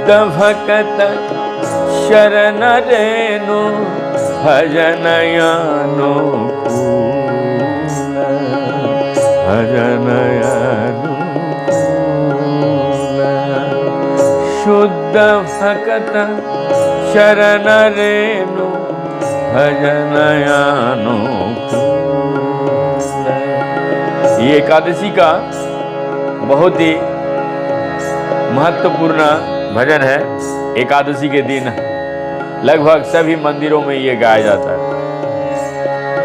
भकत शरण रेनु भजनयानुकूल भजनयानुकूल। शुद्ध भकत शरण रेनु भजनयानुकूल। ये एकादशी का बहुत ही महत्वपूर्ण भजन है। एकादशी के दिन लगभग सभी मंदिरों में ये गाया जाता है।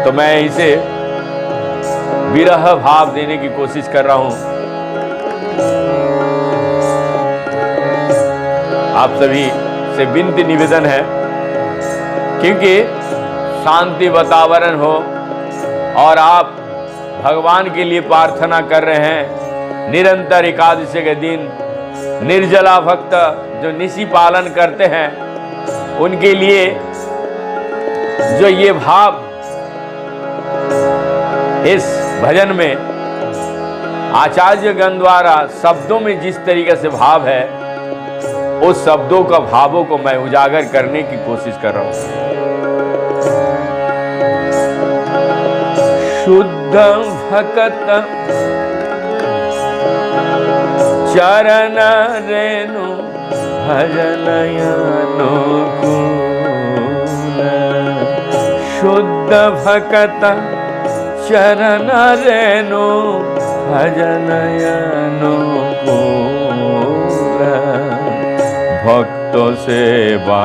तो मैं इसे विरह भाव देने की कोशिश कर रहा हूं। आप सभी से विनती निवेदन है, क्योंकि शांति वातावरण हो और आप भगवान के लिए प्रार्थना कर रहे हैं। निरंतर एकादशी के दिन निर्जला भक्त जो निशि पालन करते हैं, उनके लिए जो ये भाव इस भजन में आचार्यगण द्वारा शब्दों में जिस तरीके से भाव है, उस शब्दों का भावों को मैं उजागर करने की कोशिश कर रहा हूं। शुद्ध भकत चरण रेनु भजनयानुकूल। शुद्ध भकत चरण रेनु भजनयानुकूल। भक्त सेवा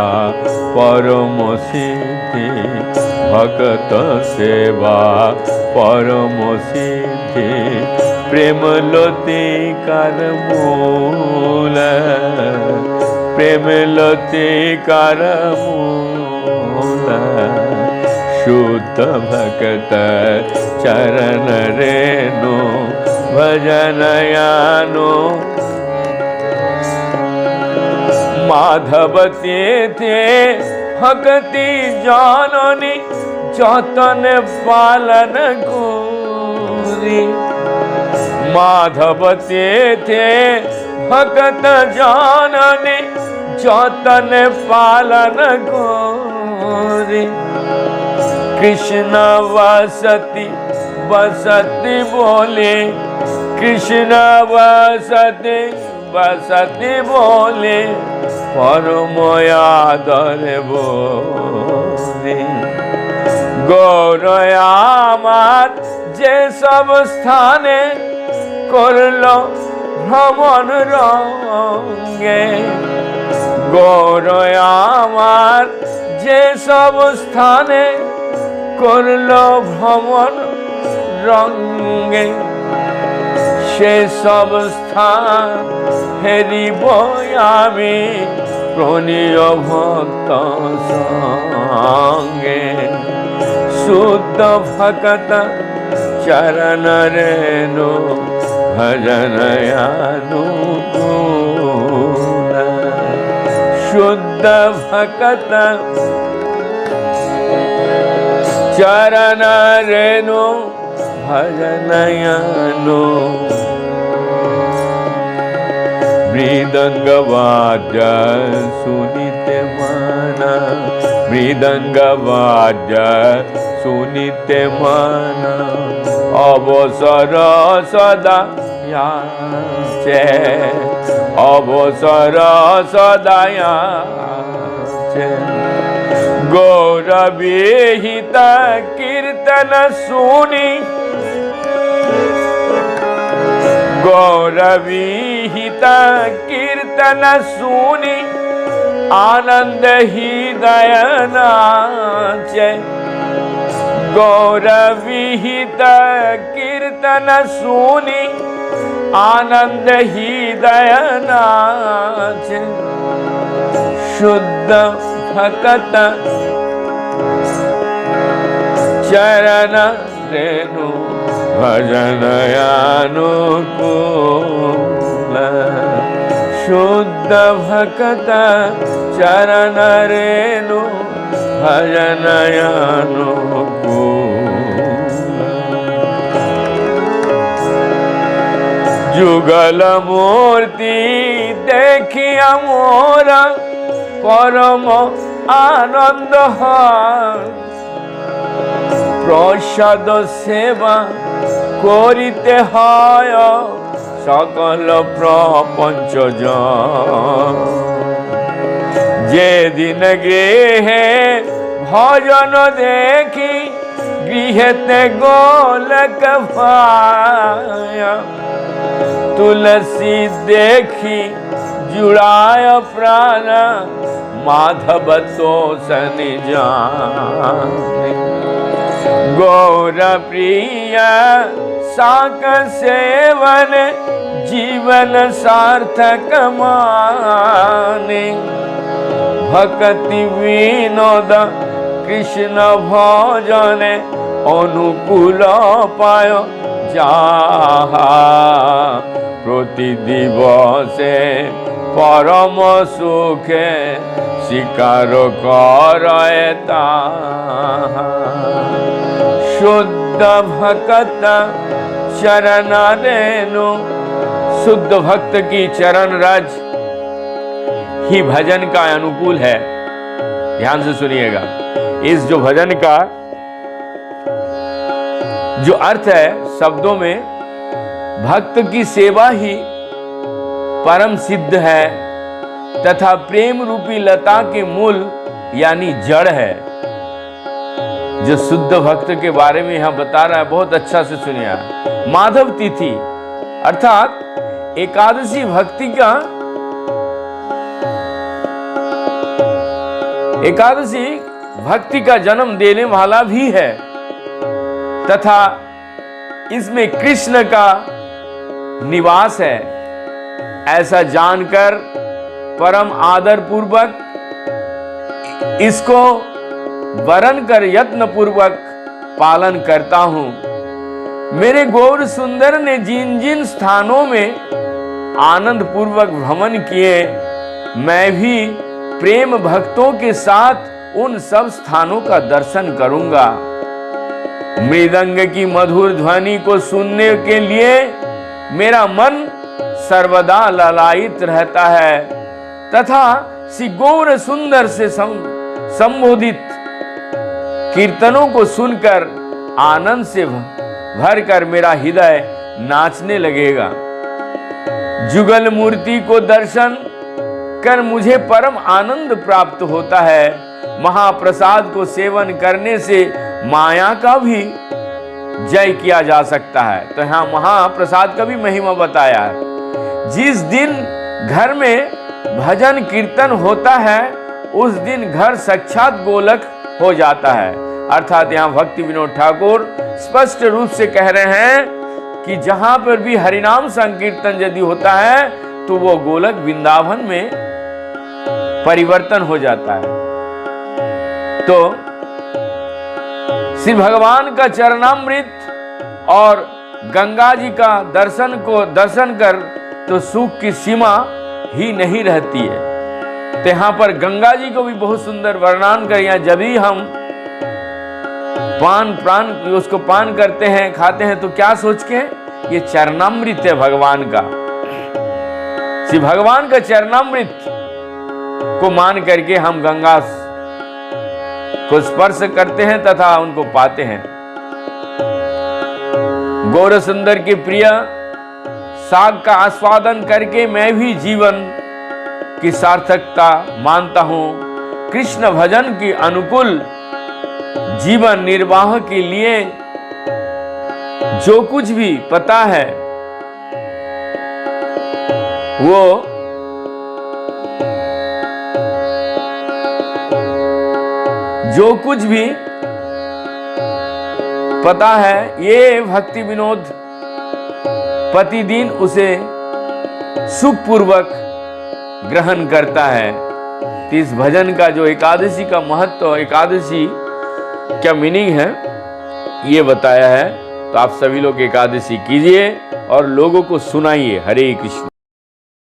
परम सिद्धि भक्त सेवा परम सिद्धि प्रेम लतिकार मूल प्रेम लतिकार मूल। शुद्ध भक्त चरण रेनु भजनयानु। माधव तीर्थे भक्ति जाननी जतन पालन गोरी। माधव तीर्थे भक्त जाननी जतन पालन गोरी। कृष्ण वसति बसति बोले कृष्ण वसति बसति बोले परम आदर बोले। गौर आमार जे सब स्थाने करलो भ्रमण रंगे। गौर आमार जे सब स्थाने करलो भ्रमण रंगे। से सब स्थान हेरिब आमी प्रणीय भक्त संगे। शुद्ध भक्त चरण रेनु भजनयानुकूल। शुद्ध भक्त चरण रेनु भजनयानु। मृदंग वाद्य सुनिते माना मृदंग वाद्य सुनिते माना। अवसर सदा याचे अवसर सदा याचे। गौर विहित कीर्तन सुनी गौर विहित कीर्तन सुनी आनंद हृदय नाचे। गौर विहित कीर्तन सुनी आनंद हृदय नाचे। शुद्ध भक्त चरण रेनु भजनयानुकूल। शुद्ध भक्त चरण रेनु भजनयानुकूल। जुगल मूर्ति देखिया मोरा परम आनंद प्रसाद सेवा करिते হয় सकल प्रपंच जे दिन गृहे भजन देखी गृहते गोलक भाया तुलसी देखी जुड़ाय प्राण माधव तो सन जाने गौर प्रिय साक सेवन जीवन सार्थक माने भक्ति विनोद कृष्ण भजन अनुकूल पाय जाहा प्रति दिवसे परम सुखे स्वीकार करे ताहा शुद्ध भक्त चरण रेणु शुद्ध भक्त की चरण रज ही भजन का अनुकूल है। ध्यान से सुनिएगा, इस जो भजन का जो अर्थ है शब्दों में, भक्त की सेवा ही परम सिद्ध है तथा प्रेम रूपी लता के मूल यानी जड़ है। जो शुद्ध भक्त के बारे में यहां बता रहा है, बहुत अच्छा से सुनिए। माधव तिथि अर्थात एकादशी भक्ति का, एकादशी भक्ति का जन्म देने वाला भी है तथा इसमें कृष्ण का निवास है, ऐसा जानकर परम आदर पूर्वक इसको वरण कर यत्न पूर्वक पालन करता हूं। मेरे गौर सुंदर ने जिन जिन स्थानों में आनंद पूर्वक भ्रमण किए, मैं भी प्रेम भक्तों के साथ उन सब स्थानों का दर्शन करूंगा। मृदंग की मधुर ध्वनि को सुनने के लिए मेरा मन सर्वदा ललायित रहता है तथा श्री गौर सुंदर से संबोधित कीर्तनों को सुनकर आनंद से भरकर मेरा हृदय नाचने लगेगा। जुगल मूर्ति को दर्शन कर मुझे परम आनंद प्राप्त होता है। महाप्रसाद को सेवन करने से माया का भी जय किया जा सकता है। तो यहाँ महाप्रसाद का भी महिमा बताया है। जिस दिन घर में भजन कीर्तन होता है उस दिन घर साक्षात गोलक हो जाता है। अर्थात यहाँ भक्ति विनोद ठाकुर स्पष्ट रूप से कह रहे हैं कि जहां पर भी हरिनाम संकीर्तन यदि होता है तो वो गोलक वृंदावन में परिवर्तन हो जाता है। तो श्री भगवान का चरणामृत और गंगा जी का दर्शन कर तो सुख की सीमा ही नहीं रहती है। तो यहाँ पर गंगा जी को भी बहुत सुंदर वर्णन कर, यहाँ जब भी हम उसको पान करते हैं, खाते हैं, तो क्या सोच के ये चरणामृत है भगवान का। श्री भगवान का चरणामृत को मान करके हम गंगा को स्पर्श करते हैं तथा उनको पाते हैं। गौर सुंदर के प्रिय साग का आस्वादन करके मैं भी जीवन की सार्थकता मानता हूं। कृष्ण भजन की अनुकूल जीवन निर्वाह के लिए जो कुछ भी पता है वो जो कुछ भी पता है ये भक्ति विनोद प्रतिदिन उसे सुखपूर्वक ग्रहण करता है। इस भजन का जो एकादशी का महत्व, एकादशी क्या मीनिंग है ये बताया है। तो आप सभी लोग एकादशी कीजिए और लोगों को सुनाइए। हरे कृष्ण।